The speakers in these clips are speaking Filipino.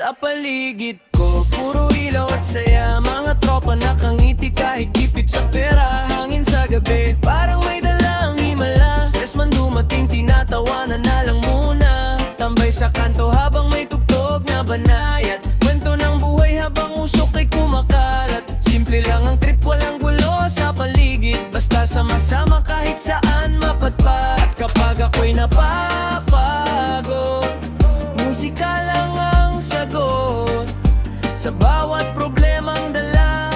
Sa paligid ko, puro ilaw at saya. Mga tropa nakangiti kahit tipid sa pera. Hangin sa gabi, parang may dalang himala. Stress man dumating, tinatawanan na lang muna. Tambay sa kanto habang may tugtog na banayad. Kwento ng buhay habang usok ay kumakalat. Simple lang ang trip, walang gulo sa paligid. Basta sama-sama kahit saan mapadpad. At kapag ako'y napapagod, musika lang ang sagot sa bawat problemang dala.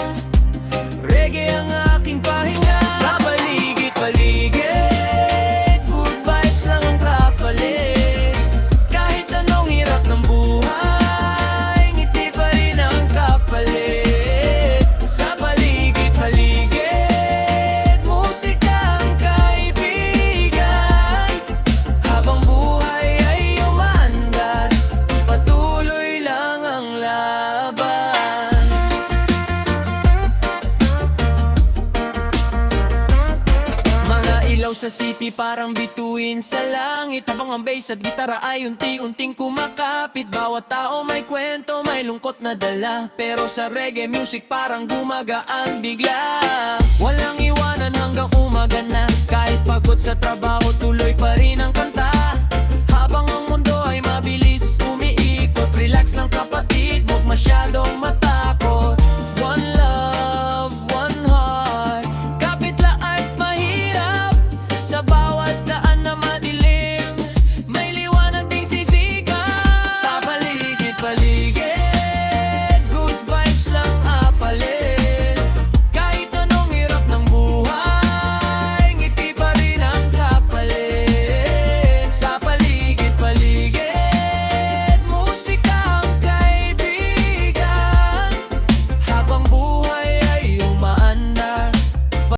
Reggae ang aking pahinga. Sa paligid-paligid, good vibes lang ang kapalit. Kahit anong hirap ng buhay, ngiti pa rin ang kapalit. Sa paligid-paligid, musika ang kaibigan. Habang buhay ay umaandar, patuloy lang ang laban. Mga ilaw sa city parang bituin sa langit. Habang ang bass at gitara ay unti-unting kumakapit. Bawat tao may kwento, may lungkot na dala. Pero sa reggae music parang gumagaan bigla. Walang iwanan hanggang umaga na. Kahit pagod sa trabaho, tuloy pa rin ang kanta.